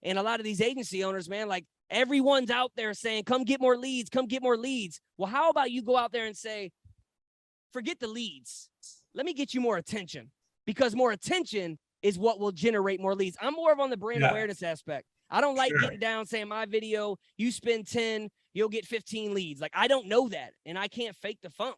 And a lot of these agency owners, man, like everyone's out there saying, come get more leads, come get more leads. Well, how about you go out there and say, forget the leads. Let me get you more attention, because more attention is what will generate more leads. I'm more of on the brand awareness aspect. I don't like getting down saying my video, you spend 10, you'll get 15 leads. Like, I don't know that, and I can't fake the funk.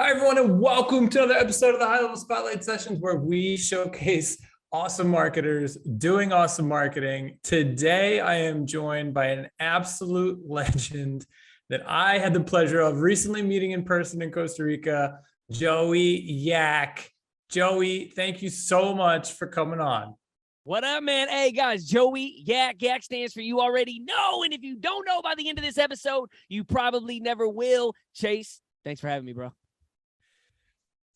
Hi, everyone, and welcome to another episode of the High Level Spotlight Sessions, where we showcase awesome marketers doing awesome marketing. Today, I am joined by an absolute legend that I had the pleasure of recently meeting in person in Costa Rica, Joey Yak. Joey, thank you so much for coming on. What up, man? Hey, guys, Joey Yak. Yak stands for you already know, and if you don't know by the end of this episode, you probably never will. Chase, thanks for having me, bro.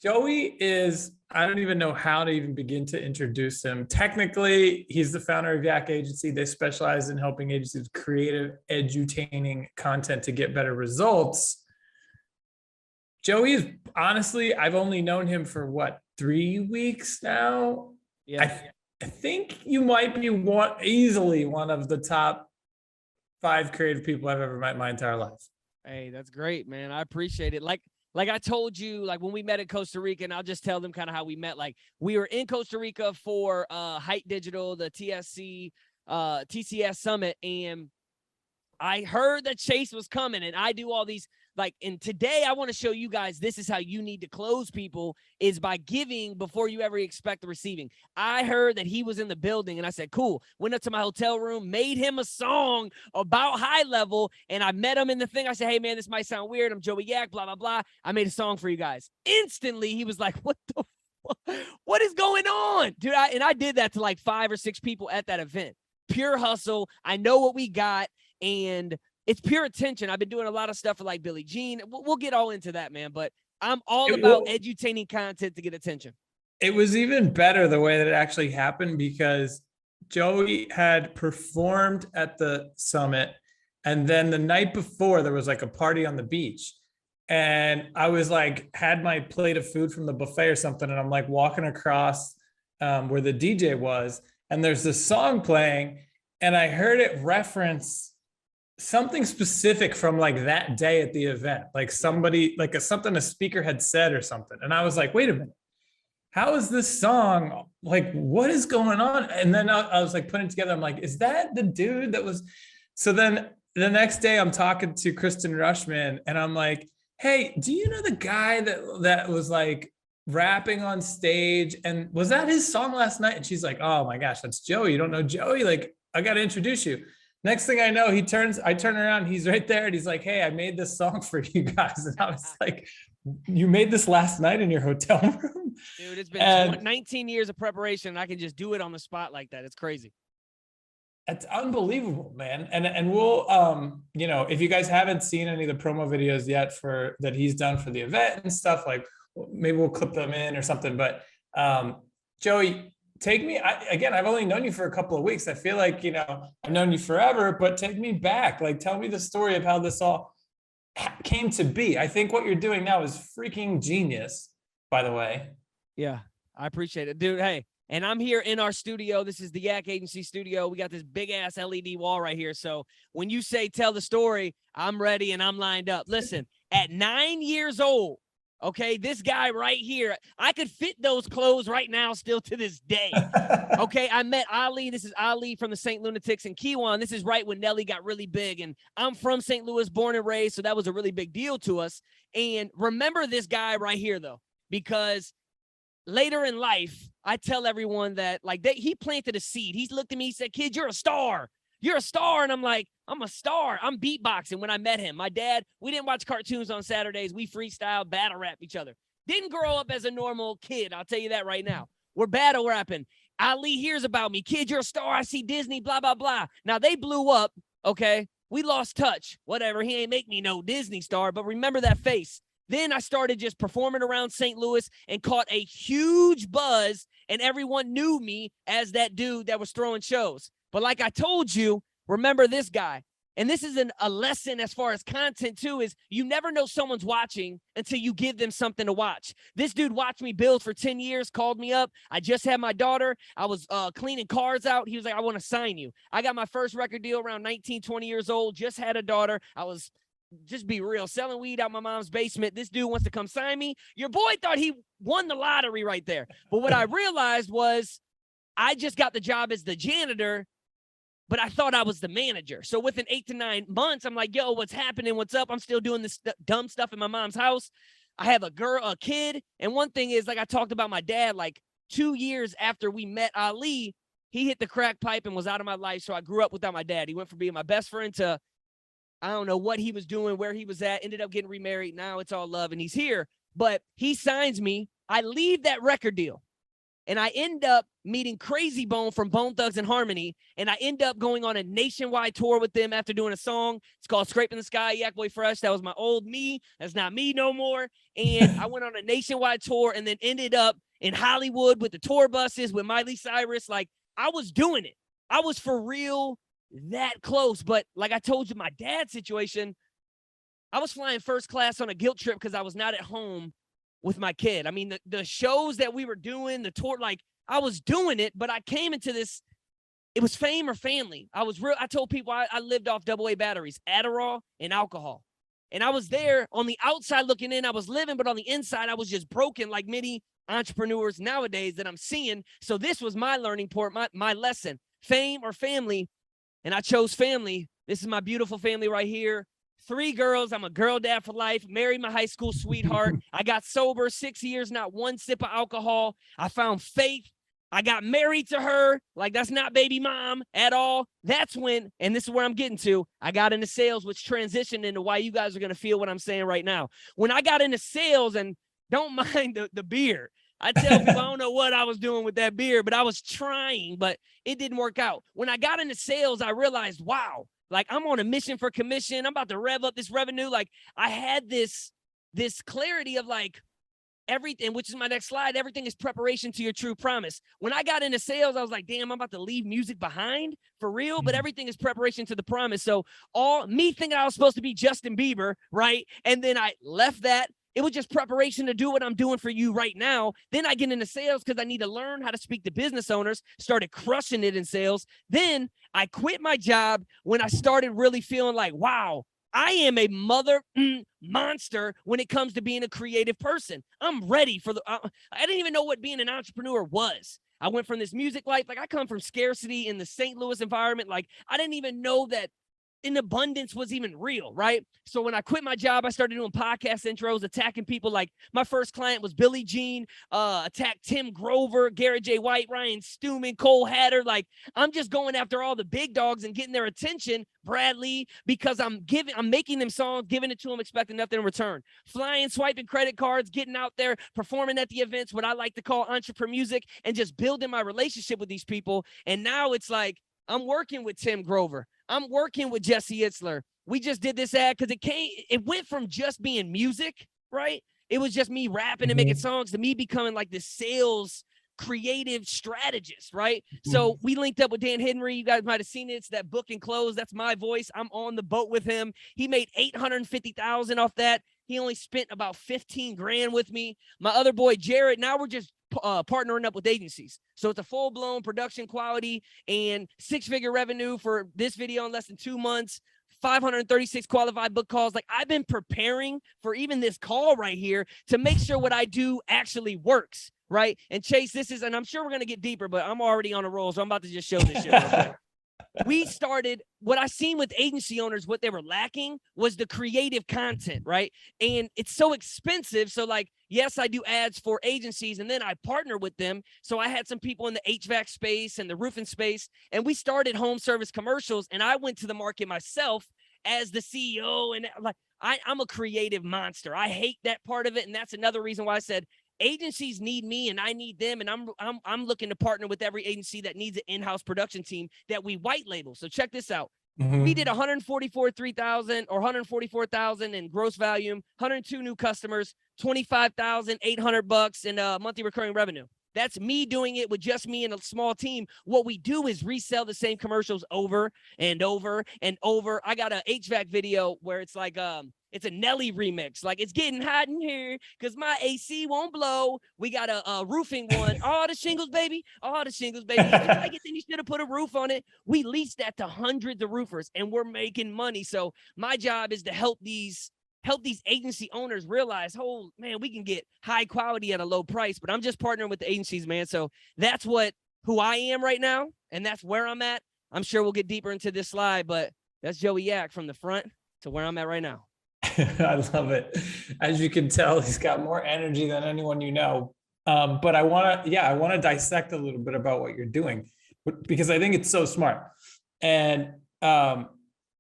Joey is, I don't even know how to even begin to introduce him. Technically, he's the founder of Yak Agency. They specialize in helping agencies with creative, edutaining content to get better results. Joey is, honestly, I've only known him for, 3 weeks now? Yeah. I think you might be easily one of the top 5 creative people I've ever met in my entire life. Hey, that's great, man. I appreciate it. Like I told you, like when we met in Costa Rica, and I'll just tell them kind of how we met. Like, we were in Costa Rica for Height Digital, the TCS Summit, and I heard that Chase was coming, and I do all these, and today I want to show you guys, this is how you need to close people, is by giving before you ever expect the receiving. I heard that he was in the building, and I said, cool. Went up to my hotel room, made him a song about high level, and I met him in the thing. I said, hey, man, this might sound weird. I'm Joey Yak, blah, blah, blah. I made a song for you guys. Instantly, he was like, what is going on? Dude, I did that to like 5 or 6 people at that event. Pure hustle. I know what we got, and it's pure attention. I've been doing a lot of stuff for like Billie Jean. We'll get all into that, man. But I'm all about edutaining content to get attention. It was even better the way that it actually happened, because Joey had performed at the summit, and then the night before there was like a party on the beach, and I was like, had my plate of food from the buffet or something, and I'm like walking across where the DJ was, and there's this song playing, and I heard it reference something specific from like that day at the event, like somebody, like something a speaker had said or something. And I was like, wait a minute, how is this song? Like, what is going on? And then I was like putting it together. I'm like, is that the dude that was? So then the next day I'm talking to Kristen Rushman, and I'm like, hey, do you know the guy that was like rapping on stage? And was that his song last night? And she's like, oh my gosh, that's Joey. You don't know Joey? Like, I got to introduce you. Next thing I know, I turn around, he's right there, and he's like, hey, I made this song for you guys. And I was like, you made this last night in your hotel room? Dude, it's been 19 years of preparation, and I can just do it on the spot like that. It's crazy. It's unbelievable, man. And we'll, if you guys haven't seen any of the promo videos yet that he's done for the event and stuff, like maybe we'll clip them in or something. But Joey, take me, I've only known you for a couple of weeks. I feel like, I've known you forever, but take me back. Like, tell me the story of how this all came to be. I think what you're doing now is freaking genius, by the way. Yeah, I appreciate it, dude. Hey, and I'm here in our studio. This is the Yak Agency studio. We got this big ass LED wall right here. So when you say tell the story, I'm ready and I'm lined up. Listen, at 9 years old, okay, this guy right here, I could fit those clothes right now still to this day. Okay, I met Ali. This is Ali from the St. Lunatics in Kiwan. This is right when Nelly got really big, and I'm from St. Louis, born and raised, so that was a really big deal to us. And remember this guy right here, though, because later in life, I tell everyone that, he planted a seed. He looked at me, he said, kid, you're a star. You're a star. And I'm like, I'm a star. I'm beatboxing when I met him. My dad, we didn't watch cartoons on Saturdays. We freestyle, battle rap each other. Didn't grow up as a normal kid. I'll tell you that right now. We're battle rapping. Ali hears about me. Kid, you're a star. I see Disney, blah, blah, blah. Now, they blew up, okay? We lost touch. Whatever. He ain't make me no Disney star, but remember that face. Then I started just performing around St. Louis and caught a huge buzz, and everyone knew me as that dude that was throwing shows. But like I told you, remember this guy. And this is a lesson as far as content too, is you never know someone's watching until you give them something to watch. This dude watched me build for 10 years, called me up. I just had my daughter. I was cleaning cars out. He was like, I want to sign you. I got my first record deal around 19, 20 years old, just had a daughter. I was, just be real, selling weed out my mom's basement. This dude wants to come sign me. Your boy thought he won the lottery right there. But what I realized was I just got the job as the janitor, but I thought I was the manager. So within 8 to 9 months, I'm like, yo, what's happening? What's up? I'm still doing this dumb stuff in my mom's house. I have a kid. And one thing is, like I talked about my dad, like 2 years after we met Ali, he hit the crack pipe and was out of my life. So I grew up without my dad. He went from being my best friend to, I don't know what he was doing, where he was at, ended up getting remarried. Now it's all love and he's here. But he signs me. I leave that record deal. And I end up meeting Crazy Bone from Bone Thugs and Harmony. And I end up going on a nationwide tour with them after doing a song. It's called Scraping the Sky, Yak Boy Fresh. That was my old me. That's not me no more. And I went on a nationwide tour and then ended up in Hollywood with the tour buses with Miley Cyrus. Like, I was doing it. I was for real that close. But like I told you, my dad's situation, I was flying first class on a guilt trip because I was not at home with my kid. I mean, the shows that we were doing, the tour, like I was doing it, but I came into this, it was fame or family. I told people I lived off AA batteries, Adderall and alcohol. And I was there on the outside looking in, I was living, but on the inside, I was just broken like many entrepreneurs nowadays that I'm seeing. So this was my learning point, my lesson, fame or family. And I chose family. This is my beautiful family right here. 3 girls. I'm a girl dad for life. Married my high school sweetheart. I got sober 6 years, not one sip of alcohol. I found faith. I got married to her. Like, that's not baby mom at all. That's when, and this is where I'm getting to, I got into sales, which transitioned into why you guys are going to feel what I'm saying right now. When I got into sales, and don't mind the beer. I tell people I don't know what I was doing with that beer, but I was trying, but it didn't work out. When I got into sales, I realized, wow, like I'm on a mission for commission. I'm about to rev up this revenue. Like I had this clarity of like everything, which is my next slide. Everything is preparation to your true promise. When I got into sales, I was like, damn, I'm about to leave music behind for real, but everything is preparation to the promise. So all me thinking I was supposed to be Justin Bieber, right? And then I left that. It was just preparation to do what I'm doing for you right now. Then I get into sales because I need to learn how to speak to business owners, started crushing it in sales. Then I quit my job when I started really feeling like, wow, I am a mother monster when it comes to being a creative person. I'm ready for I didn't even know what being an entrepreneur was. I went from this music life, like I come from scarcity in the St. Louis environment. Like I didn't even know that in abundance was even real, right? So when I quit my job, I started doing podcast intros, attacking people. Like my first client was Billie Jean, attacked Tim Grover, Garrett J. White, Ryan Stewman, Cole Hatter. Like I'm just going after all the big dogs and getting their attention, Bradley, because I'm making them songs, giving it to them, expecting nothing in return. Flying, swiping credit cards, getting out there, performing at the events, what I like to call entrepreneur music, and just building my relationship with these people. And now it's like, I'm working with Tim Grover. I'm working with Jesse Itzler. We just did this ad because it went from just being music, right? It was just me rapping and making songs to me becoming like this sales creative strategist, right? So we linked up with Dan Henry. You guys might have seen it. It's that Book and Close. That's my voice. I'm on the boat with him. He made $850,000 off that. He only spent about 15 grand with me. My other boy, Jared, now we're just partnering up with agencies. So it's a full-blown production quality and 6-figure revenue for this video in less than 2 months, 536 qualified book calls. Like I've been preparing for even this call right here to make sure what I do actually works, right? And Chase, this is, and I'm sure we're going to get deeper, but I'm already on a roll. So I'm about to just show this shit real quick. We started, what I seen with agency owners, what they were lacking was the creative content, right? And it's so expensive. So like, yes, I do ads for agencies and then I partner with them. So I had some people in the HVAC space and the roofing space, and we started home service commercials, and I went to the market myself as the CEO. And like, I'm a creative monster. I hate that part of it. And that's another reason why I said, agencies need me and I need them. And I'm looking to partner with every agency that needs an in-house production team that we white label. So check this out. We did 144,000 in gross volume, 102 new customers, $25,800 in monthly recurring revenue. That's me doing it with just me and a small team. What we do is resell the same commercials over and over and over. I got a HVAC video where it's like, it's a Nelly remix. Like, it's getting hot in here because my AC won't blow. We got a roofing one. All the shingles, baby. All the shingles, baby. If you like it, then you should have put a roof on it. We leased that to hundreds of roofers, and we're making money. So my job is to help these agency owners realize, oh man, we can get high quality at a low price. But I'm just partnering with the agencies, man. So that's who I am right now, and that's where I'm at. I'm sure we'll get deeper into this slide, but that's Joey Yak from the front to where I'm at right now. I love it. As you can tell, he's got more energy than anyone you know. But I want to dissect a little bit about what you're doing, because I think it's so smart. And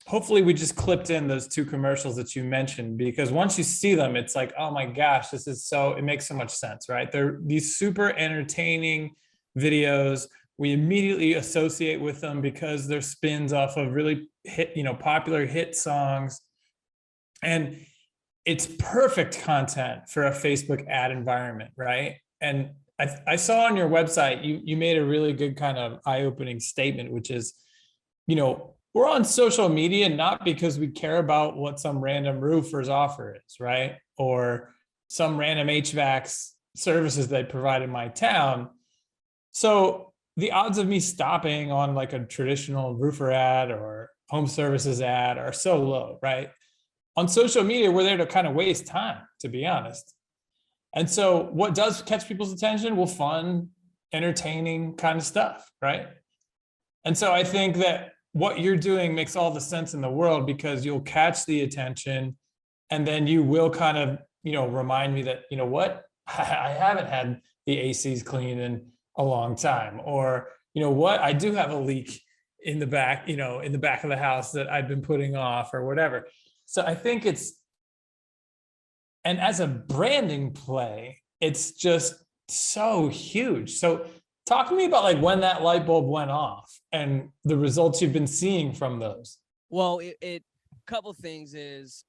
hopefully we just clipped in those 2 commercials that you mentioned, because once you see them, it's like, oh my gosh, it makes so much sense, right? They're these super entertaining videos. We immediately associate with them because they're spins off of really popular hit songs. And it's perfect content for a Facebook ad environment, right? And I saw on your website, you made a really good kind of eye-opening statement, which is, we're on social media not because we care about what some random roofer's offer is, right? Or some random HVAC services they provide in my town. So the odds of me stopping on like a traditional roofer ad or home services ad are so low, right? On social media, we're there to kind of waste time, to be honest. And so what does catch people's attention? Well, fun, entertaining kind of stuff, right? And so I think that what you're doing makes all the sense in the world, because you'll catch the attention, and then you will kind of, remind me that, what, I haven't had the ACs cleaned in a long time, or, what, I do have a leak in the back, in the back of the house that I've been putting off or whatever. So I think and as a branding play, it's just so huge. So talk to me about like when that light bulb went off and the results you've been seeing from those. Well, couple things is,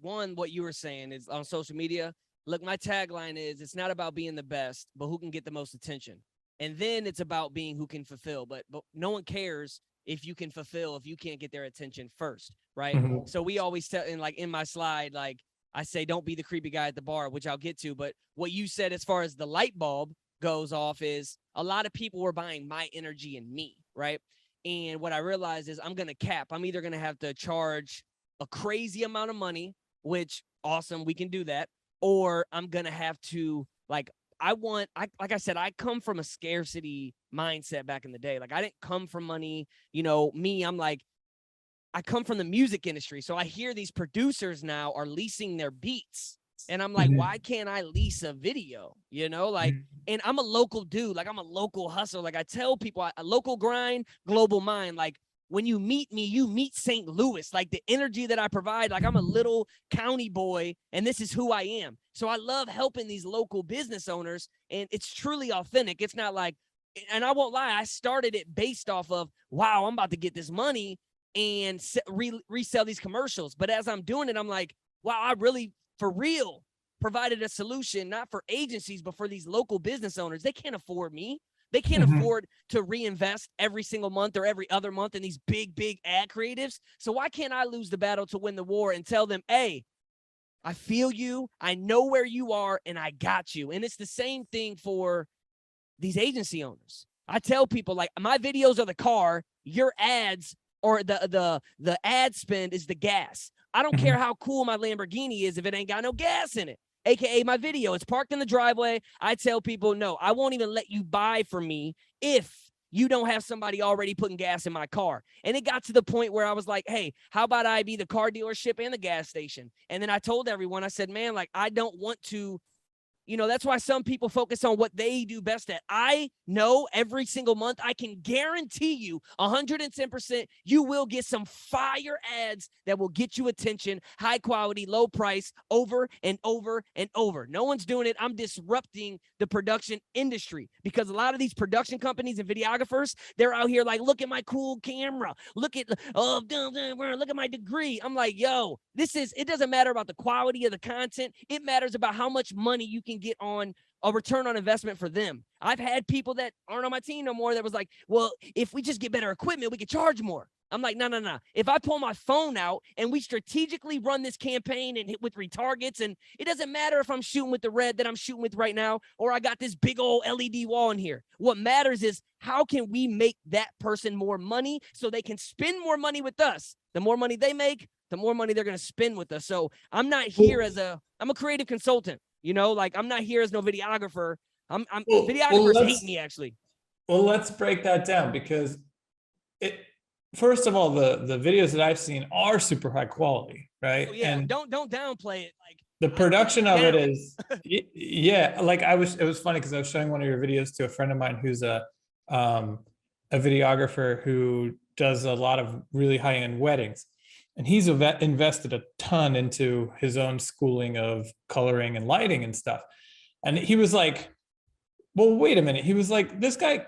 one, what you were saying is on social media. Look, my tagline is, it's not about being the best, but who can get the most attention. And then it's about being who can fulfill. But no one cares if you can fulfill, if you can't get their attention first, right? Mm-hmm. So we always tell, and like in my slide, like I say, don't be the creepy guy at the bar, which I'll get to. But what you said as far as the light bulb goes off is, a lot of people were buying my energy and me, right? And what I realized is, I'm going to cap. I'm either going to have to charge a crazy amount of money, which awesome, we can do that. Or I'm going to have to, like I said, I come from a scarcity mindset back in the day. Like, I didn't come from money, I'm like, I come from the music industry. So I hear these producers now are leasing their beats. And I'm like, why can't I lease a video? And I'm a local dude. Like, I'm a local hustler. Like, I tell people, a local grind, global mind. Like, when you meet me, you meet St. Louis. Like, the energy that I provide, like, I'm a little county boy, and this is who I am. So I love helping these local business owners, and it's truly authentic. It's not like, and I won't lie, I started it based off of, wow, I'm about to get this money and resell these commercials. But as I'm doing it, I'm like, wow, I really, for real, provided a solution, not for agencies, but for these local business owners. They can't afford me. They can't afford to reinvest every single month or every other month in these big, big ad creatives. So why can't I lose the battle to win the war and tell them, hey, I feel you, I know where you are, and I got you. And it's the same thing for these agency owners. I tell people, like, my videos are the car, your ads or the ad spend is the gas. I don't care how cool my Lamborghini is if it ain't got no gas in it. AKA my video, it's parked in the driveway. I tell people, no, I won't even let you buy from me if you don't have somebody already putting gas in my car. And it got to the point where I was like, hey, how about I be the car dealership and the gas station? And then I told everyone, I said, man, like, I don't want to, that's why some people focus on what they do best at. I know every single month, I can guarantee you 110%, you will get some fire ads that will get you attention, high quality, low price, over and over and over. No one's doing it. I'm disrupting the production industry because a lot of these production companies and videographers, they're out here like, look at my cool camera. Look at my degree. I'm like, yo, it doesn't matter about the quality of the content. It matters about how much money you can get on a return on investment for them. I've had people that aren't on my team no more that was like, well, if we just get better equipment, we could charge more. I'm like, no. If I pull my phone out and we strategically run this campaign and hit with retargets, and it doesn't matter if I'm shooting with the red that I'm shooting with right now, or I got this big old LED wall in here. What matters is how can we make that person more money so they can spend more money with us? The more money they make, the more money they're going to spend with us. So I'm not here I'm a creative consultant, like I'm not here as no videographer. Videographers hate me actually. Well, let's break that down because first of all, the videos that I've seen are super high quality, right? Oh, yeah, and don't downplay it. Like the production of it is, yeah. Like it was funny because I was showing one of your videos to a friend of mine who's a videographer who does a lot of really high-end weddings, and he's invested a ton into his own schooling of coloring and lighting and stuff. And he was like, well, wait a minute. He was like, this guy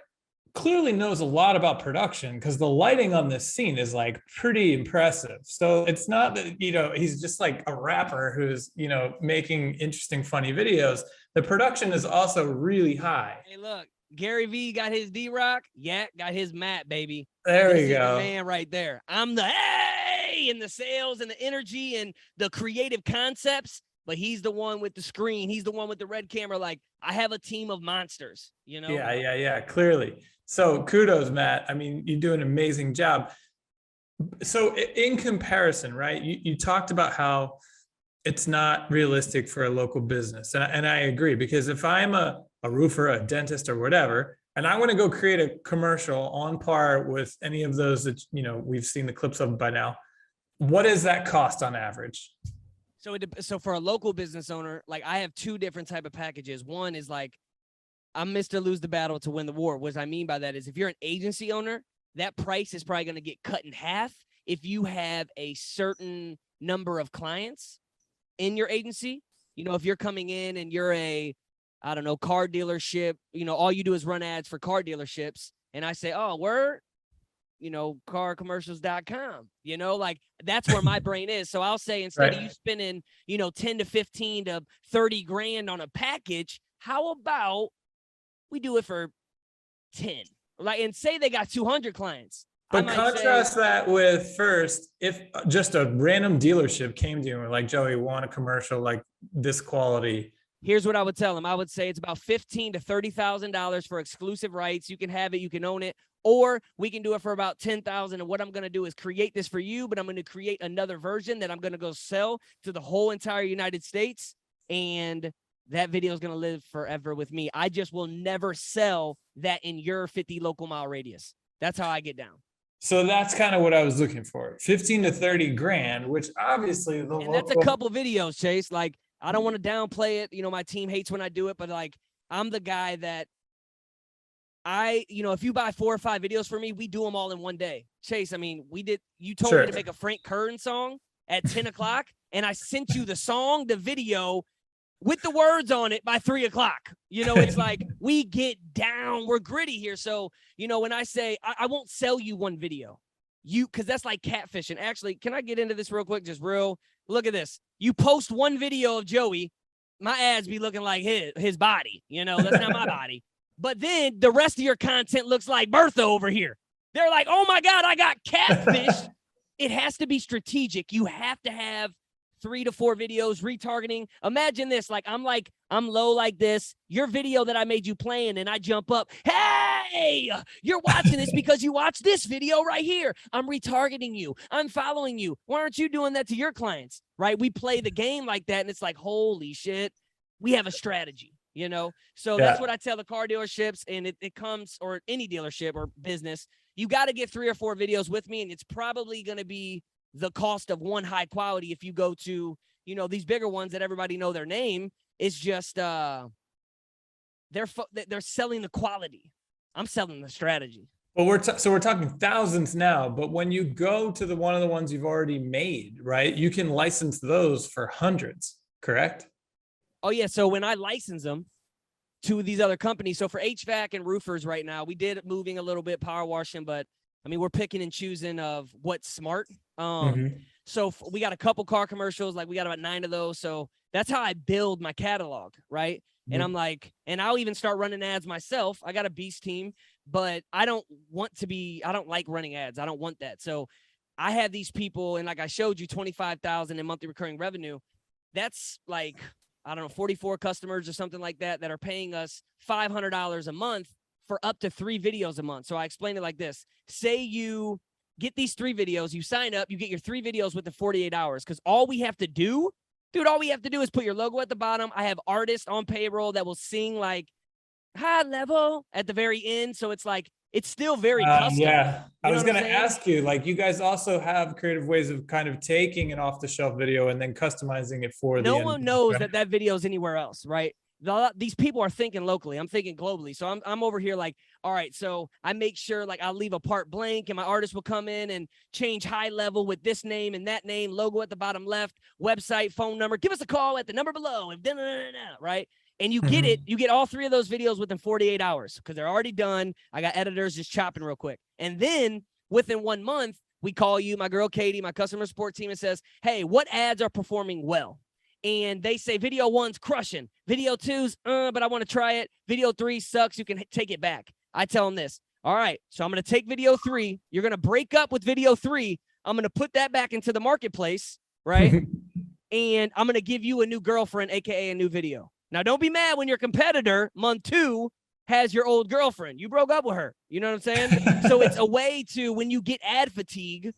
clearly knows a lot about production because the lighting on this scene is like pretty impressive. So it's not that, he's just like a rapper who's, making interesting, funny videos. The production is also really high. Hey, look, Gary V got his D-Rock. Yak got his Matt, baby. There this we go. The man right there. I'm the hey and the sales and the energy and the creative concepts, but he's the one with the screen. He's the one with the red camera. Like, I have a team of monsters, Yeah, clearly. So kudos, Matt. I mean, you do an amazing job. So in comparison, right, you talked about how it's not realistic for a local business. And I agree, because if I'm a roofer, a dentist or whatever, and I want to go create a commercial on par with any of those that, we've seen the clips of by now, what does that cost on average? So for a local business owner, like I have two different type of packages. One is like, I'm Mr. Lose the battle to win the war. What I mean by that is if you're an agency owner, that price is probably going to get cut in half if you have a certain number of clients in your agency. If you're coming in and you're car dealership, all you do is run ads for car dealerships. And I say, oh, word, carcommercials.com, like that's where my brain is. So I'll say, instead of you spending, 10 to 15 to 30 grand on a package, how about we do it for 10, and say they got 200 clients. But contrast that with first, if just a random dealership came to you and were like, Joey, want a commercial like this quality. Here's what I would tell them. I would say it's about $15,000 to $30,000 for exclusive rights. You can have it, you can own it, or we can do it for about $10,000. And what I'm going to do is create this for you, but I'm going to create another version that I'm going to go sell to the whole entire United States. And that video is going to live forever with me. I just will never sell that in your 50 local mile radius. That's how I get down. So that's kind of what I was looking for. 15 to 30 grand, which obviously that's a couple videos, Chase. Like, I don't want to downplay it. My team hates when I do it, but like, I'm the guy that if you buy 4 or 5 videos for me, we do them all in one day. Chase, I mean, you told me to make a Frank Kern song at 10 o'clock, and I sent you the song, the video, with the words on it by 3 o'clock. It's like, we get down, we're gritty here. So, when I say I won't sell you one video, because that's like catfishing. Actually, can I get into this real quick? Look at this. You post one video of Joey, my ads be looking like his body. That's not my body. But then the rest of your content looks like Bertha over here. They're like, oh my God, I got catfished. It has to be strategic. You have to have 3 to 4 videos, retargeting. Imagine this, I'm low like this. Your video that I made you playing, and I jump up. Hey, you're watching this because you watched this video right here. I'm retargeting you. I'm following you. Why aren't you doing that to your clients? Right? We play the game like that, and it's like, holy shit, we have a strategy, So that's what I tell the car dealerships, and it comes, or any dealership or business, you got to get 3 or 4 videos with me, and it's probably going to be the cost of one high quality. If you go to, these bigger ones that everybody know their name, it's just they're selling the quality. I'm selling the strategy. Well, we're talking thousands now, but when you go to one of the ones you've already made, right, you can license those for hundreds, correct? Oh yeah. So when I license them to these other companies, so for HVAC and roofers right now, we did moving a little bit, power washing, but I mean, we're picking and choosing of what's smart. Mhm. So we got a couple car commercials, like we got about 9 of those. So that's how I build my catalog, right? And I'm like, and I'll even start running ads myself. I got a beast team, but I don't like running ads. I don't want that. So I have these people, and like I showed you, 25,000 in monthly recurring revenue. That's like, I don't know, 44 customers or something like that are paying us $500 a month for up to 3 videos a month. So I explained it like this. Say you get these 3 videos, you sign up, you get your 3 videos within 48 hours. Because all we have to do, dude, all we have to do is put your logo at the bottom. I have artists on payroll that will sing like high level at the very end. So it's like, it's still very custom. Yeah, I You know was what I'm going to saying? ask you, like, you guys also have creative ways of kind of taking an off-the-shelf video and then customizing it for the No end. one knows that video is anywhere else, right? These people are thinking locally. I'm thinking globally. So I'm over here like, all right, so I make sure like I'll leave a part blank and my artist will come in and change high level with this name and that name, logo at the bottom left, website, phone number. Give us a call at the number below. And right? And you get it. You get all 3 of those videos within 48 hours because they're already done. I got editors just chopping real quick. And then within 1 month, we call you, my girl Katie, my customer support team, and says, hey, what ads are performing well? And they say video 1's crushing. Video 2's, but I want to try it. Video 3 sucks. You can take it back. I tell them this. All right, so I'm going to take video 3. You're going to break up with video 3. I'm going to put that back into the marketplace, right? And I'm going to give you a new girlfriend, AKA a new video. Now, don't be mad when your competitor, month 2, has your old girlfriend. You broke up with her. You know what I'm saying? So it's a way to, when you get ad fatigue,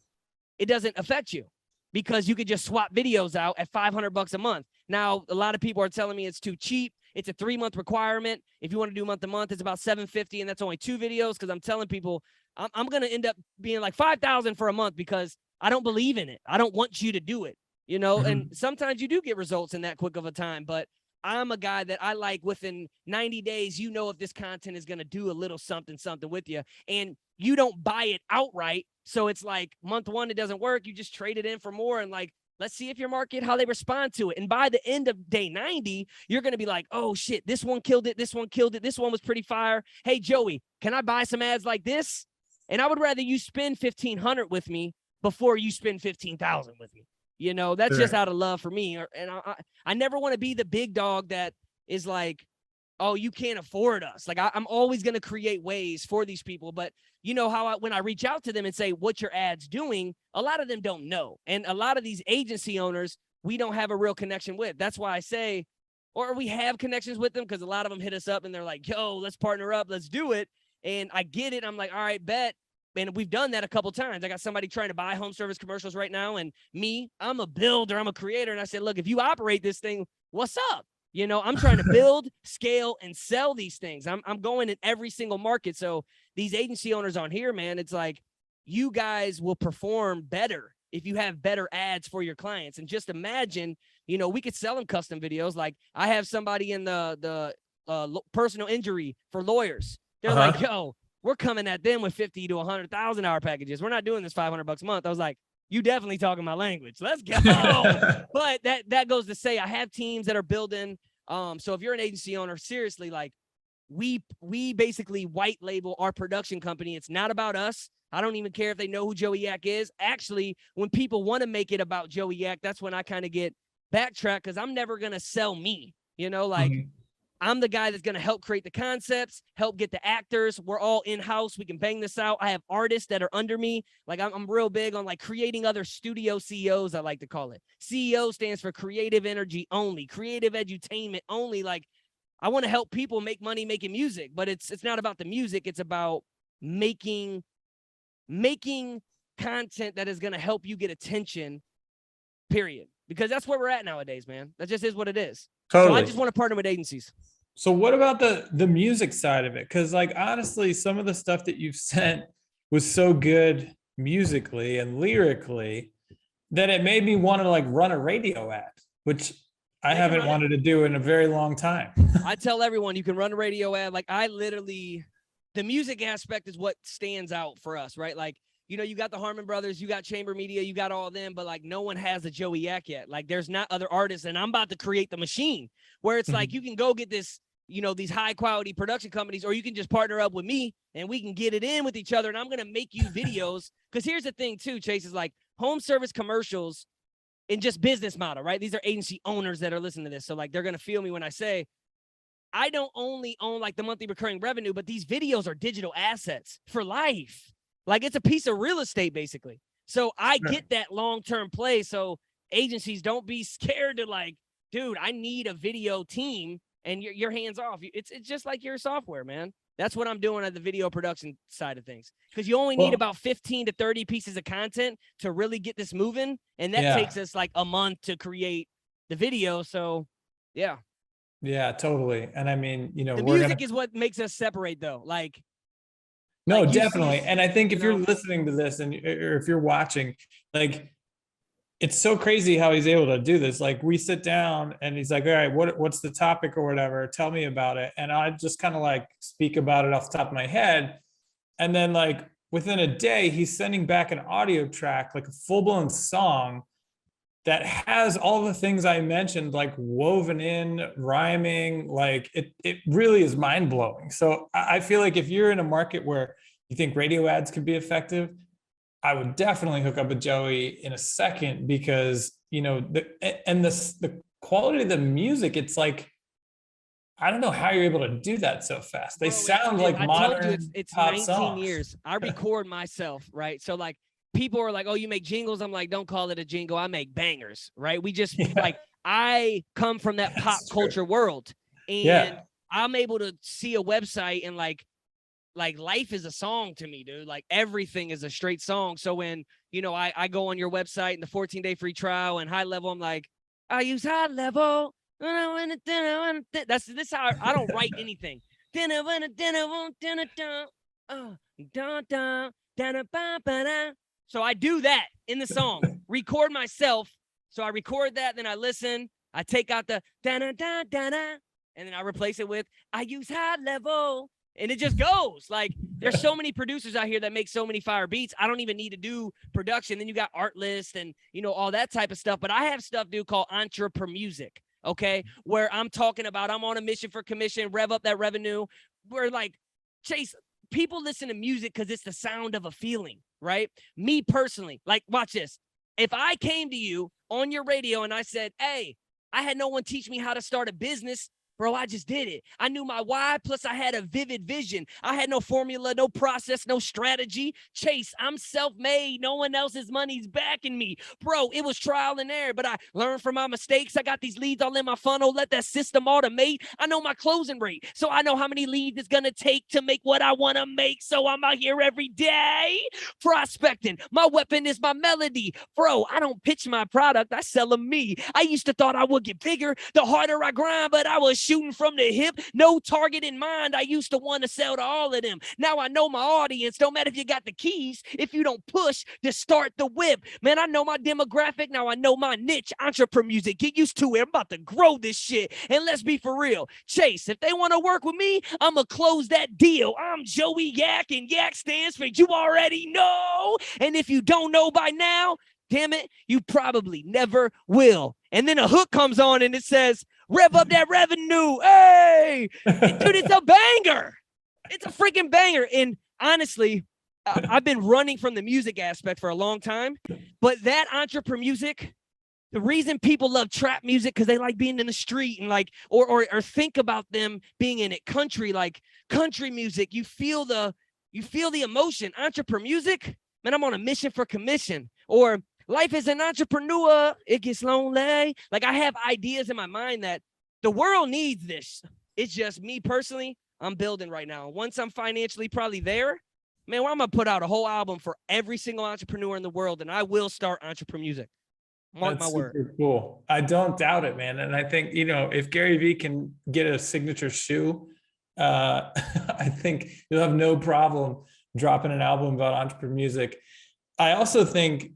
it doesn't affect you because you could just swap videos out at $500 a month. Now, a lot of people are telling me it's too cheap. It's a 3-month requirement. If you want to do month to month, it's about $750, and that's only 2 videos because I'm telling people I'm going to end up being like $5,000 for a month because I don't believe in it. I don't want you to do it, you know, and sometimes you do get results in that quick of a time, but I'm a guy that I like within 90 days, you know, if this content is going to do a little something with you, and you don't buy it outright. So it's like month 1, it doesn't work. You just trade it in for more. And like, let's see if your market, how they respond to it. And by the end of day 90, you're going to be like, oh shit, this one killed it. This one killed it. This one was pretty fire. Hey, Joey, can I buy some ads like this? And I would rather you spend 1,500 with me before you spend 15,000 with me. You know, that's just out of love for me. And I never want to be the big dog that is like, oh, you can't afford us. Like I'm always going to create ways for these people. But you know how when I reach out to them and say, what's your ads doing? A lot of them don't know. And a lot of these agency owners, we don't have a real connection with. That's why I say, or we have connections with them because a lot of them hit us up and they're like, yo, let's partner up. Let's do it. And I get it. I'm like, all right, bet. And we've done that a couple times. I got somebody trying to buy home service commercials right now. And I'm a builder, I'm a creator. And I said, look, if you operate this thing, what's up? You know, I'm trying to build, scale, and sell these things. I'm going in every single market. So these agency owners on here, man, it's like you guys will perform better if you have better ads for your clients. And just imagine, you know, we could sell them custom videos. Like I have somebody in the personal injury for lawyers. They're like, yo, we're coming at them with 50 to 100,000 hour packages. We're not doing this $500 a month. I was like, you definitely talking my language. Let's go. But that goes to say I have teams that are building. So if you're an agency owner, seriously, like we basically white label our production company. It's not about us. I don't even care if they know who Joey Yak is. Actually, when people want to make it about Joey Yak, that's when I kind of get backtracked because I'm never going to sell me, you know, like I'm the guy that's going to help create the concepts, help get the actors. We're all in-house. We can bang this out. I have artists that are under me. Like I'm real big on like creating other studio CEOs, I like to call it. CEO stands for creative energy only, creative edutainment only. Like I want to help people make money making music, but it's not about the music. It's about making content that is going to help you get attention, period. Because that's where we're at nowadays, man. That just is what it is. Totally. So I just want to partner with agencies. So what about the music side of it? Because like, honestly, some of the stuff that you've sent was so good musically and lyrically that it made me want to like run a radio ad, which I haven't wanted to do in a very long time. I tell everyone you can run a radio ad. Like the music aspect is what stands out for us, right? Like, you know, you got the Harmon Brothers, you got Chamber Media, you got all of them, but like no one has a Joey Yak yet. Like there's not other artists, and I'm about to create the machine where it's like you can go get this these high quality production companies, or you can just partner up with me and we can get it in with each other. And I'm going to make you videos. Cause here's the thing too, Chase, is like home service commercials and just business model, right? These are agency owners that are listening to this. So like, they're going to feel me when I say, I don't only own like the monthly recurring revenue, but these videos are digital assets for life. Like it's a piece of real estate basically. So I get that long-term play. So agencies, don't be scared to like, dude, I need a video team and your hands off. It's just like your software, man. That's what I'm doing at the video production side of things. Because you only need about 15 to 30 pieces of content to really get this moving. And that takes us like a month to create the video. So yeah. Yeah, totally. And I mean, the music is what makes us separate though. Like, no, definitely. And I think if you're listening to this or if you're watching, like, it's so crazy how he's able to do this. Like we sit down and he's like, all right, what's the topic or whatever? Tell me about it. And I just kind of like speak about it off the top of my head. And then like within a day, he's sending back an audio track, like a full blown song that has all the things I mentioned, like woven in, rhyming, like it really is mind blowing. So I feel like if you're in a market where you think radio ads could be effective, I would definitely hook up with Joey in a second because, the quality of the music, it's like, I don't know how you're able to do that so fast. They sound like modern. I told you it's pop 19 songs. years. I record myself, right? So like people are like, oh, you make jingles. I'm like, don't call it a jingle. I make bangers, right? We just like, I come from that pop culture world and I'm able to see a website and like life is a song to me, dude. Like everything is a straight song. So when, I go on your website and the 14-day free trial and high level, I'm like, I use high level. That's this how I don't write anything. So I do that in the song, record myself. So I record that, then I listen, I take out the and then I replace it with I use high level. And it just goes. Like there's so many producers out here that make so many fire beats. I don't even need to do production. Then you got Artlist and all that type of stuff. But I have stuff, dude, called Entrepreneur Music. Okay, where I'm talking about I'm on a mission for commission, rev up that revenue. Where like Chase, people listen to music because it's the sound of a feeling, right? Me personally, like watch this. If I came to you on your radio and I said, hey, I had no one teach me how to start a business. Bro, I just did it. I knew my why, plus I had a vivid vision. I had no formula, no process, no strategy. Chase, I'm self-made. No one else's money's backing me. Bro, it was trial and error, but I learned from my mistakes. I got these leads all in my funnel. Let that system automate. I know my closing rate, so I know how many leads it's going to take to make what I want to make. So I'm out here every day prospecting. My weapon is my melody. Bro, I don't pitch my product. I sell them me. I used to thought I would get bigger the harder I grind, but I was shooting from the hip, no target in mind. I used to want to sell to all of them. Now I know my audience. Don't matter if you got the keys, if you don't push to start the whip. Man, I know my demographic. Now I know my niche. Entrepreneur music. Get used to it. I'm about to grow this shit. And let's be for real. Chase, if they want to work with me, I'm going to close that deal. I'm Joey Yak, and Yak stands for you already know. And if you don't know by now, damn it, you probably never will. And then a hook comes on and it says, rev up that revenue. Hey, dude, it's a banger. It's a freaking banger. And honestly, I've been running from the music aspect for a long time, but that entrepreneur music, the reason people love trap music, because they like being in the street and like, or think about them being in it. Country, like country music, you feel the emotion. Entrepreneur music, man, I'm on a mission for commission. Or life as an entrepreneur, it gets lonely. Like I have ideas in my mind that the world needs this. It's just me personally, I'm building right now. Once I'm financially probably there, man, well, I'm going to put out a whole album for every single entrepreneur in the world, and I will start entrepreneur music. Mark my word. Super cool. I don't doubt it, man. And I think, if Gary Vee can get a signature shoe, I think you'll have no problem dropping an album about entrepreneur music. I also think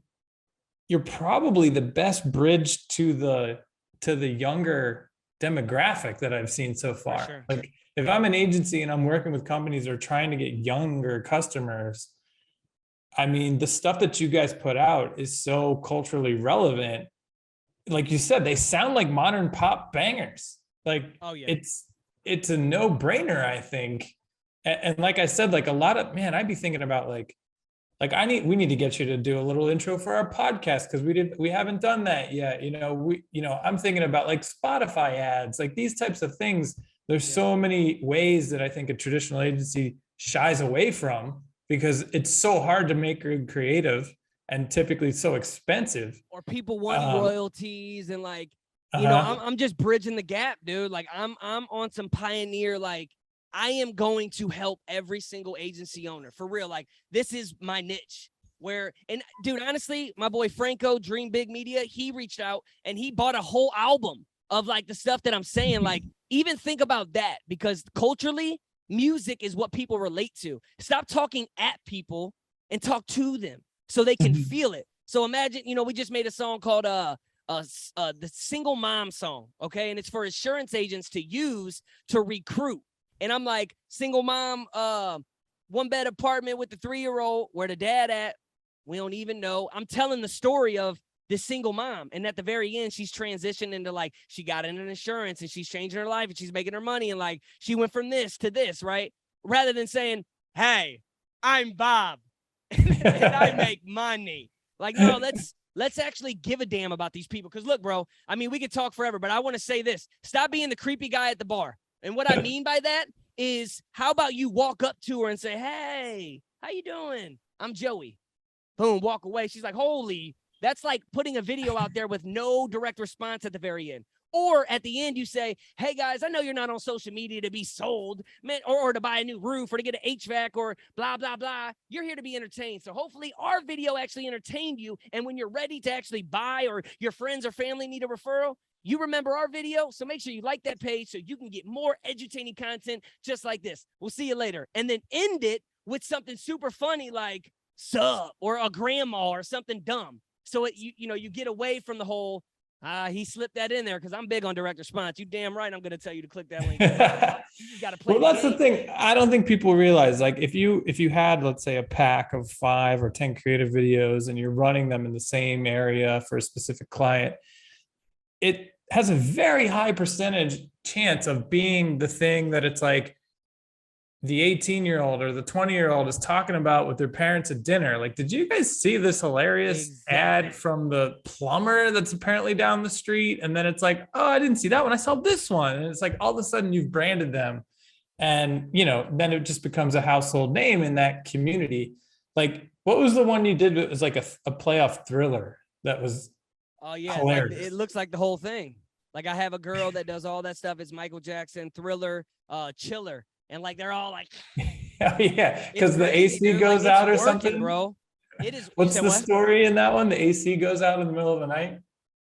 you're probably the best bridge to the younger demographic that I've seen so far. Sure. Like if I'm an agency and I'm working with companies that are trying to get younger customers, I mean, the stuff that you guys put out is so culturally relevant. Like you said, they sound like modern pop bangers. Like, oh yeah, it's a no-brainer, I think. And like I said, like a lot of, man, I'd be thinking about like we need to get you to do a little intro for our podcast because we haven't done that yet. I'm thinking about like Spotify ads, like these types of things. There's so many ways that I think a traditional agency shies away from because it's so hard to make good creative and typically so expensive. Or people want royalties and like, I'm just bridging the gap, dude. Like I'm on some pioneer, like I am going to help every single agency owner for real. Like this is my niche and dude, honestly, my boy Franco, Dream Big Media, he reached out and he bought a whole album of like the stuff that I'm saying. Like even think about that, because culturally music is what people relate to. Stop talking at people and talk to them so they can feel it. So imagine, we just made a song called the single mom song. Okay. And it's for insurance agents to use to recruit. And I'm like, single mom, 1-bed apartment with the 3-year-old, where the dad at? We don't even know. I'm telling the story of this single mom. And at the very end, she's transitioned into like, she got in an insurance and she's changing her life and she's making her money. And like, she went from this to this, right? Rather than saying, hey, I'm Bob and I make money. Like, no, let's actually give a damn about these people. Because look, bro, I mean, we could talk forever, but I want to say this. Stop being the creepy guy at the bar. And what I mean by that is, how about you walk up to her and say, hey, how you doing? I'm Joey. Boom, walk away. She's like, holy, that's like putting a video out there with no direct response at the very end. Or at the end, you say, hey, guys, I know you're not on social media to be sold, man, or to buy a new roof or to get an HVAC or blah, blah, blah. You're here to be entertained. So hopefully our video actually entertained you. And when you're ready to actually buy, or your friends or family need a referral, you remember our video. So make sure you like that page so you can get more edutaining content just like this. We'll see you later. And then end it with something super funny like sup or a grandma or something dumb. So you get away from the whole, he slipped that in there because I'm big on direct response. You damn right I'm going to tell you to click that link. You got to play. Well, that's the thing. I don't think people realize, like, if you had, let's say, a pack of 5 or 10 creative videos and you're running them in the same area for a specific client, it has a very high percentage chance of being the thing that it's like the 18-year-old or the 20-year-old is talking about with their parents at dinner. Like, did you guys see this hilarious ad from the plumber that's apparently down the street? And then it's like, oh, I didn't see that one. I saw this one. And it's like, all of a sudden you've branded them. And, then it just becomes a household name in that community. Like, what was the one you did? It was like a playoff thriller that was hilarious. Like, it looks like the whole thing. Like, I have a girl that does all that stuff. It's Michael Jackson, Thriller, Chiller. And like, they're all like, yeah, because the AC goes out or something, bro. It is. What's the story in that one? The AC goes out in the middle of the night.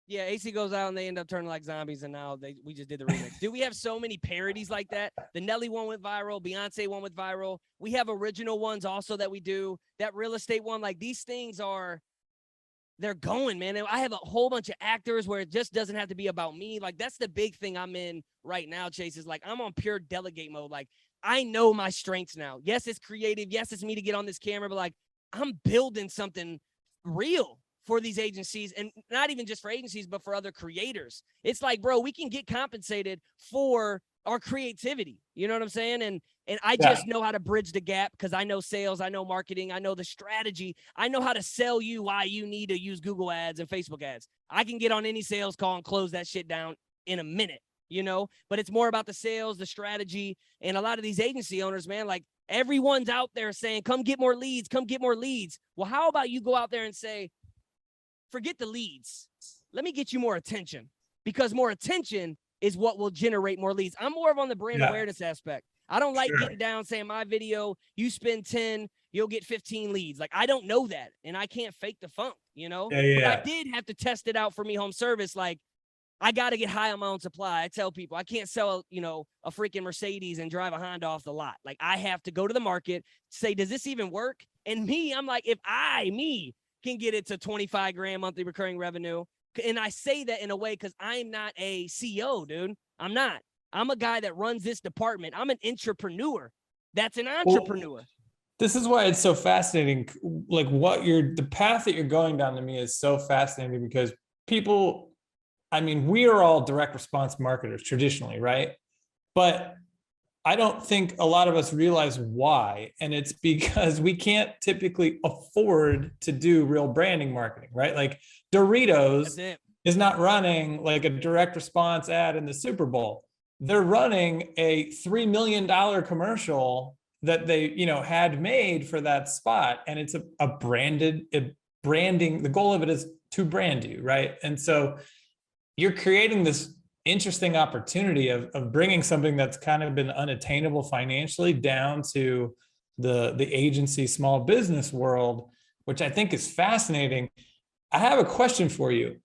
Yeah, AC goes out and they end up turning like zombies. And now we just did the remix. Dude, we have so many parodies like that. The Nelly one went viral. Beyonce one went viral. We have original ones also that we do. That real estate one, like these things they're going, man. And I have a whole bunch of actors where it just doesn't have to be about me. Like, that's the big thing I'm in right now, Chase, is like, I'm on pure delegate mode. Like, I know my strengths now. Yes, it's creative. Yes, it's me to get on this camera, but like, I'm building something real for these agencies, and not even just for agencies, but for other creators. It's like, bro, we can get compensated for our creativity. You know what I'm saying? And I just know how to bridge the gap because I know sales, I know marketing, I know the strategy. I know how to sell you why you need to use Google ads and Facebook ads. I can get on any sales call and close that shit down in a minute, but it's more about the sales, the strategy. And a lot of these agency owners, man, like everyone's out there saying, come get more leads, come get more leads. Well, how about you go out there and say, forget the leads. Let me get you more attention, because more attention is what will generate more leads. I'm more of on the brand awareness aspect. I don't like getting down saying my video, you spend 10, you'll get 15 leads. Like, I don't know that. And I can't fake the funk, But I did have to test it out for me home service. Like, I got to get high on my own supply. I tell people I can't sell, a freaking Mercedes and drive a Honda off the lot. Like, I have to go to the market, say, does this even work? And I'm like, if me can get it to 25 grand monthly recurring revenue. And I say that in a way because I'm not a CEO, dude. I'm not. I'm a guy that runs this department. I'm an entrepreneur. That's an entrepreneur. Well, this is why it's so fascinating. Like, the path that you're going down to me is so fascinating, because people, I mean, we are all direct response marketers traditionally, right? But I don't think a lot of us realize why. And it's because we can't typically afford to do real branding marketing, right? Like That's Doritos it. is not running like a direct response ad in the Super Bowl. They're running a $3 million commercial that they, had made for that spot. And it's a branding. The goal of it is to brand you, right? And so you're creating this interesting opportunity of bringing something that's kind of been unattainable financially down to the agency small business world, which I think is fascinating. I have a question for you.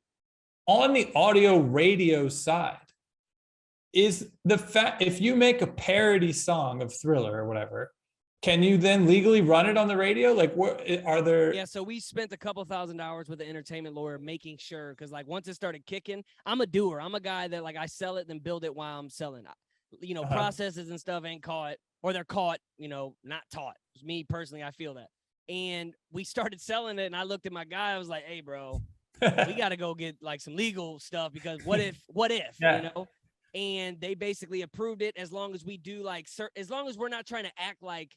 On the audio radio side, is the fact if you make a parody song of Thriller or whatever, can you then legally run it on the radio? Like, what are there? Yeah, so we spent a couple $1,000s with an entertainment lawyer making sure, because like once it started kicking, I'm a doer. I'm a guy that like I sell it, then build it while I'm selling. Processes and stuff ain't caught, or they're caught, not taught. Me personally, I feel that. And we started selling it, and I looked at my guy. I was like, "Hey, bro, we got to go get like some legal stuff because what if, Yeah. And they basically approved it as long as we do as long as we're not trying to act like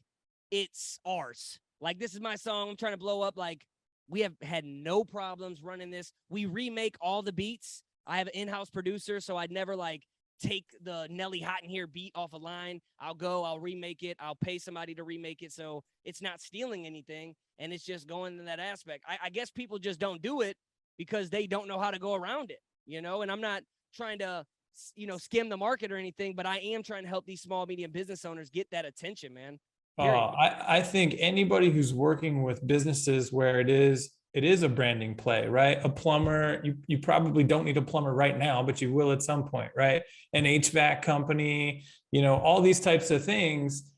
it's ours. Like, this is my song. I'm trying to blow up. Like, we have had no problems running this. We remake all the beats. I have an in-house producer, so I'd never like take the Nelly Hot in Here beat off a line. I'll remake it. I'll pay somebody to remake it. So it's not stealing anything. And it's just going in that aspect. I guess people just don't do it because they don't know how to go around it, and I'm not trying to, skim the market or anything, but I am trying to help these small, medium business owners get that attention, man. I think anybody who's working with businesses where it is a branding play, right? A plumber, you probably don't need a plumber right now, but you will at some point, right? An HVAC company, all these types of things.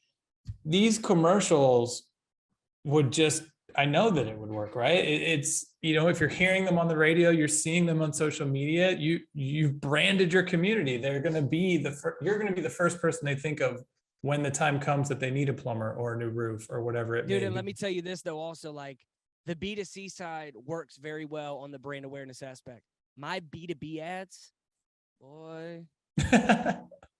These commercials would just, I know that it would work, right? It's, if you're hearing them on the radio, you're seeing them on social media, you've branded your community. You're going to be the first person they think of when the time comes that they need a plumber or a new roof or whatever it may Dude, and be. let me tell you this though, also, like, the B2C side works very well on the brand awareness aspect. My B2B ads, boy,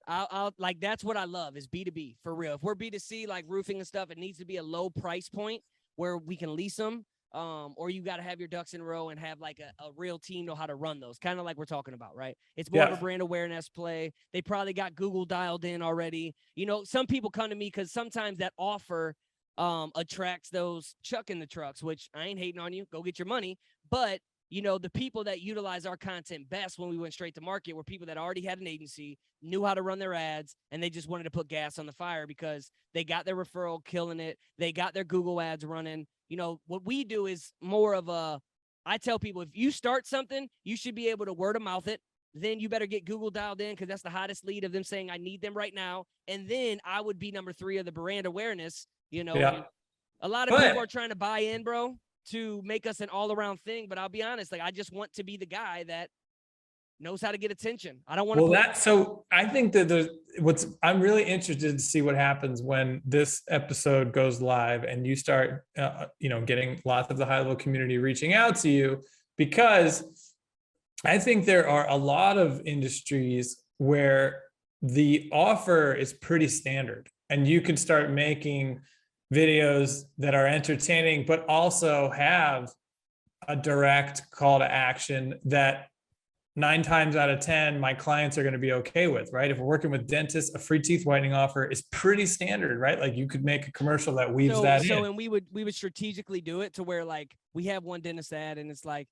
I'll like, that's what I love is B2B for real. If we're B2C, like roofing and stuff, it needs to be a low price point where we can lease them. Or you got to have your ducks in a row and have like a real team know how to run those, kind of like we're talking about, right? It's more of a brand awareness play. They probably got Google dialed in already. Some people come to me because sometimes that offer attracts those chuck in the trucks, which I ain't hating on you. Go get your money. But the people that utilize our content best when we went straight to market were people that already had an agency, knew how to run their ads, and they just wanted to put gas on the fire because they got their referral killing it. They got their Google ads running. What we do is more of I tell people, if you start something, you should be able to word of mouth it. Then you better get Google dialed in because that's the hottest lead of them saying, I need them right now. And then I would be number 3 of the brand awareness. A lot of people are trying to buy in, bro, to make us an all-around thing. But I'll be honest, like, I just want to be the guy that knows how to get attention. I don't want to. So I think that I'm really interested to see what happens when this episode goes live and you start, getting lots of the high-level community reaching out to you, because I think there are a lot of industries where the offer is pretty standard and you can start making videos that are entertaining, but also have a direct call to action that 9 times out of 10, my clients are going to be okay with, right? If we're working with dentists, a free teeth whitening offer is pretty standard, right? Like, you could make a commercial that weaves that in. And we would strategically do it to where, like, we have one dentist ad and it's like,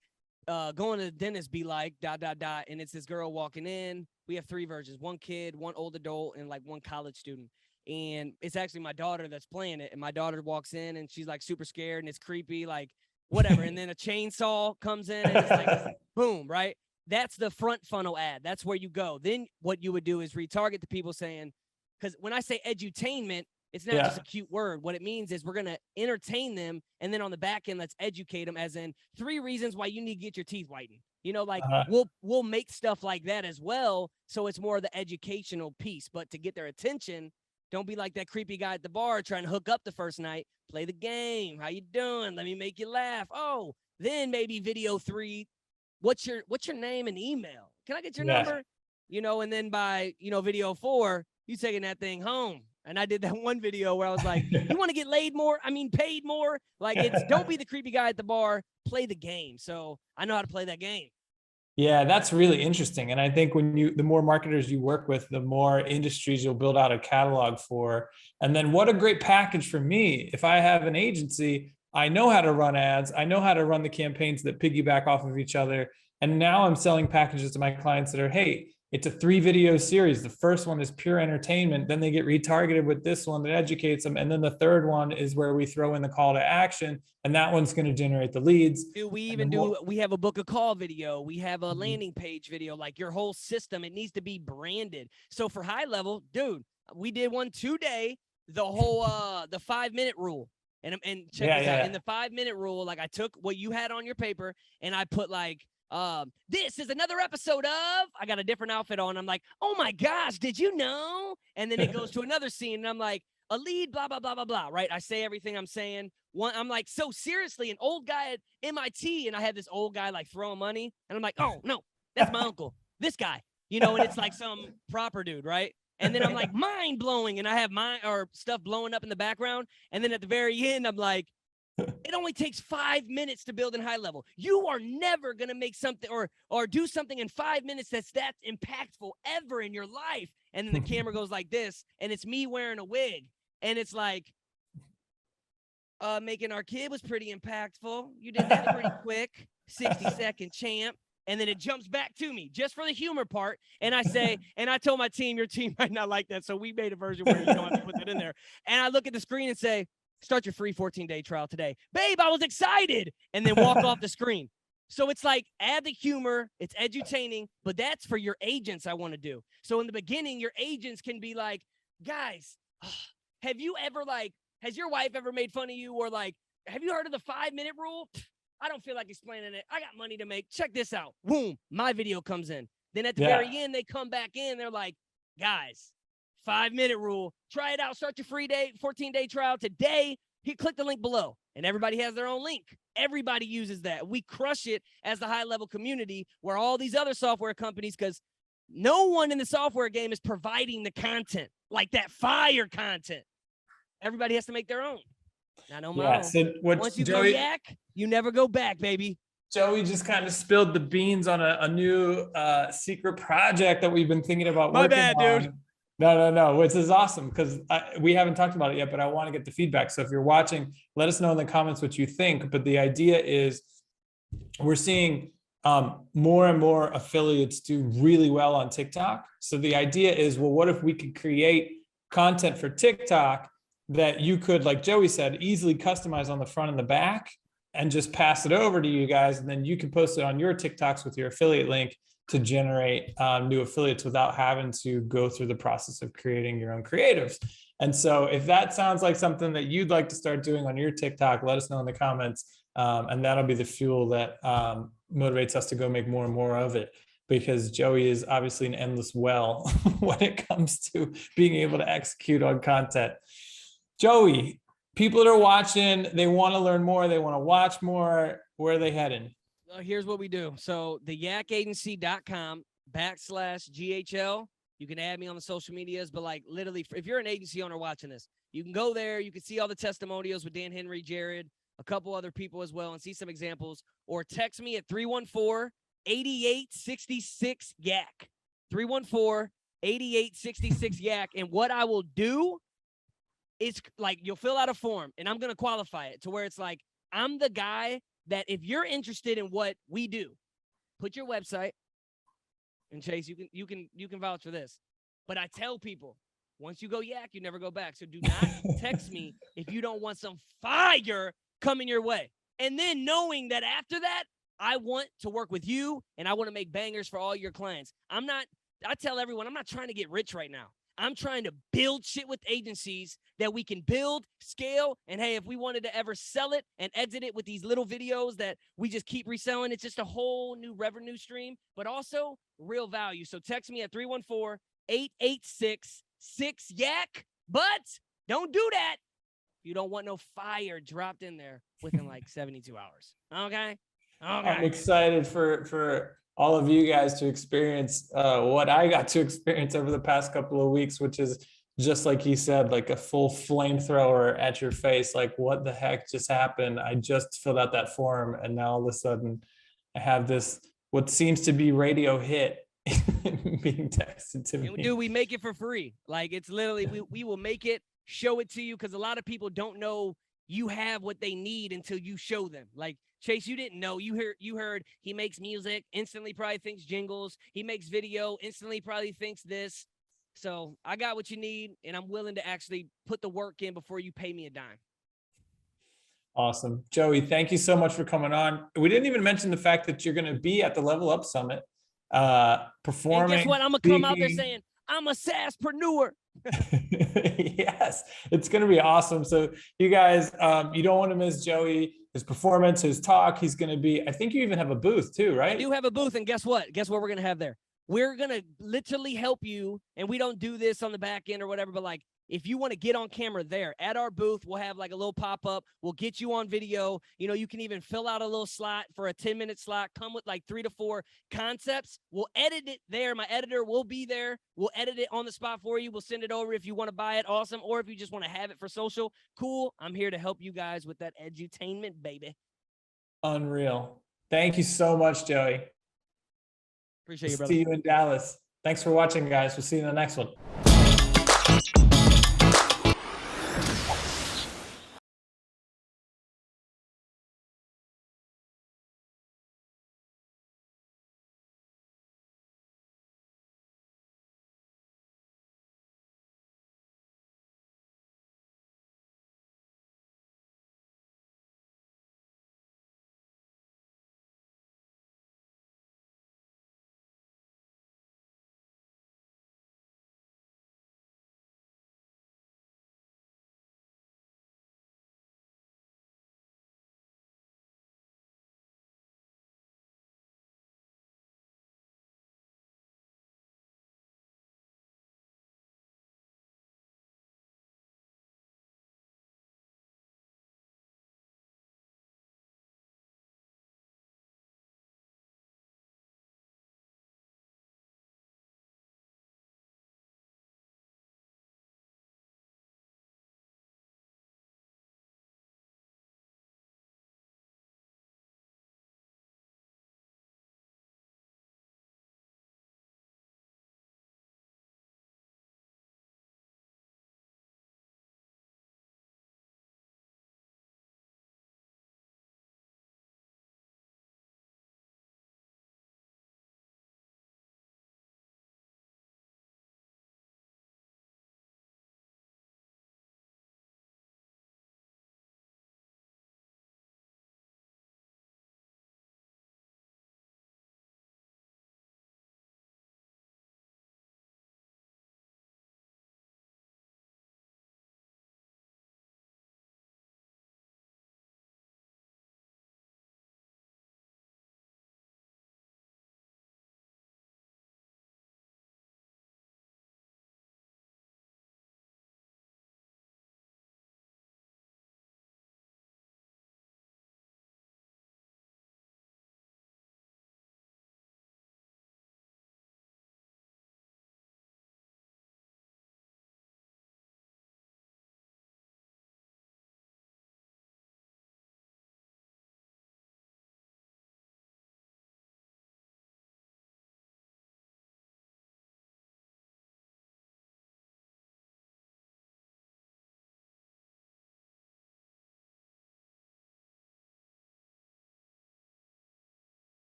going to the dentist be like, ... And it's this girl walking in. We have 3 versions, 1 kid, 1 old adult, and like 1 college student. And it's actually my daughter that's playing it. And my daughter walks in and she's like super scared and it's creepy, like whatever. And then a chainsaw comes in and it's like, boom, right? That's the front funnel ad. That's where you go. Then what you would do is retarget the people saying, because when I say edutainment, it's not just a cute word. What it means is we're going to entertain them. And then on the back end, let's educate them, as in 3 reasons why you need to get your teeth whitened. We'll make stuff like that as well. So it's more of the educational piece, but to get their attention, don't be like that creepy guy at the bar trying to hook up the first night. Play the game. How you doing? Let me make you laugh. Oh, then maybe video 3. What's your name and email? Can I get your number? And then by, video 4, you taking that thing home. And I did that one video where I was like, you want to get laid more? I mean, paid more? Like, it's don't be the creepy guy at the bar, play the game. So I know how to play that game. Yeah, that's really interesting. And I think the more marketers you work with, the more industries you'll build out a catalog for. And then what a great package for me. If I have an agency, I know how to run ads. I know how to run the campaigns that piggyback off of each other. And now I'm selling packages to my clients that are, hey, it's a 3-video series. The first one is pure entertainment. Then they get retargeted with this one that educates them. And then the third one is where we throw in the call to action. And that one's going to generate the leads. Dude, we have a book a call video. We have a landing page video, like your whole system. It needs to be branded. So for high level, dude, we did one today, the whole, the 5-minute rule. And check this out. In the 5-minute rule, like I took what you had on your paper and I put like, this is another episode of, I got a different outfit on. I'm like, oh my gosh, did you know? And then it goes to another scene and I'm like, a lead, blah, blah, blah, blah, blah, right? I say everything I'm saying. I'm like, so seriously, an old guy at MIT, and I had this old guy like throwing money, and I'm like, oh no, that's my uncle, this guy, and it's like some proper dude, right? And then I'm like, mind blowing, and I have stuff blowing up in the backgroround, and then at the very end, I'm like, it only takes 5 minutes to build in high level. You are never gonna make something or do something in 5 minutes that's that impactful ever in your life. And then the camera goes like this, and it's me wearing a wig, and it's like, making our kid was pretty impactful. You did that pretty quick, 60-second champ. And then it jumps back to me just for the humor part. And I say, and I told my team, your team might not like that. So we made a version where you don't have to put that in there. And I look at the screen and say, start your free 14-day trial today. Babe, I was excited. And then walk off the screen. So it's like, add the humor, it's edutaining, but that's for your agents I want to do. So in the beginning, your agents can be like, guys, have you ever has your wife ever made fun of you? Or like, have you heard of the 5-minute rule? I don't feel like explaining it. I got money to make. Check this out. Boom, my video comes in. Then at the very end, they come back in. They're like, guys, 5-minute rule. Try it out. Start your free 14-day trial today. Click the link below. And everybody has their own link. Everybody uses that. We crush it as the high-level community where all these other software companies, because no one in the software game is providing the content, like that fire content. Everybody has to make their own. Not on my own. So once you go Yak, you never go back, baby. Joey just kind of spilled the beans on a new secret project that we've been thinking about My working bad, on. dude. No, which is awesome because we haven't talked about it yet, but I want to get the feedback. So if you're watching, let us know in the comments what you think. But the idea is we're seeing more and more affiliates do really well on TikTok. So the idea is, well, what if we could create content for TikTok that you could, like Joey said, easily customize on the front and the back and just pass it over to you guys. And then you can post it on your TikToks with your affiliate link to generate new affiliates without having to go through the process of creating your own creatives. And so if that sounds like something that you'd like to start doing on your TikTok, let us know in the comments. And that'll be the fuel that motivates us to go make more and more of it. Because Joey is obviously an endless well when it comes to being able to execute on content. Joey, people that are watching, they want to learn more. They want to watch more. Where are they heading? Here's what we do. So the yakagency.com/GHL. You can add me on the social medias, but like literally, if you're an agency owner watching this, you can go there. You can see all the testimonials with Dan Henry, Jared, a couple other people as well, and see some examples. Or text me at 314-8866-YAK. 314-8866-YAK. And what I will do, it's like you'll fill out a form and I'm going to qualify it to where it's like, I'm the guy that if you're interested in what we do, put your website, and Chase, you can vouch for this. But I tell people, once you go Yak, you never go back. So do not text me if you don't want some fire coming your way. And then knowing that after that, I want to work with you and I want to make bangers for all your clients. I tell everyone, I'm not trying to get rich right now. I'm trying to build shit with agencies that we can build, scale, and hey, if we wanted to ever sell it and exit it with these little videos that we just keep reselling, it's just a whole new revenue stream, but also real value. So text me at 314-886-6YAK, but don't do that if you don't want no fire dropped in there within like 72 hours. Okay? I'm excited for all of you guys to experience what I got to experience over the past couple of weeks, which is just like he said, like a full flamethrower at your face. Like, what the heck just happened? I just filled out that form, and now all of a sudden I have this, what seems to be radio hit being texted to me. Dude, we make it for free. Like, it's literally, we will make it, show it to you, because a lot of people don't know you have what they need until you show them. Like, Chase, you didn't know. You heard he makes music, instantly probably thinks jingles. He makes video, instantly probably thinks this. So I got what you need, and I'm willing to actually put the work in before you pay me a dime. Awesome. Joey, thank you so much for coming on. We didn't even mention the fact that you're going to be at the Level Up Summit performing. And guess what? I'm going to come out there saying, I'm a sasspreneur. Yes, it's going to be awesome. So you guys, you don't want to miss Joey, his performance, his talk. He's going to be, I think you even have a booth too, right? I do have a booth, and guess what? Guess what we're going to have there? We're going to literally help you, and we don't do this on the back end or whatever, but like, if you want to get on camera there at our booth, we'll have like a little pop-up. We'll get you on video. You know, you can even fill out a little slot for a 10-minute slot, come with like 3 to 4 concepts. We'll edit it there. My editor will be there. We'll edit it on the spot for you. We'll send it over if you want to buy it. Awesome. Or if you just want to have it for social, cool. I'm here to help you guys with that edutainment, baby. Unreal. Thank you so much, Joey. Appreciate you, brother. See you in Dallas. Thanks for watching, guys. We'll see you in the next one.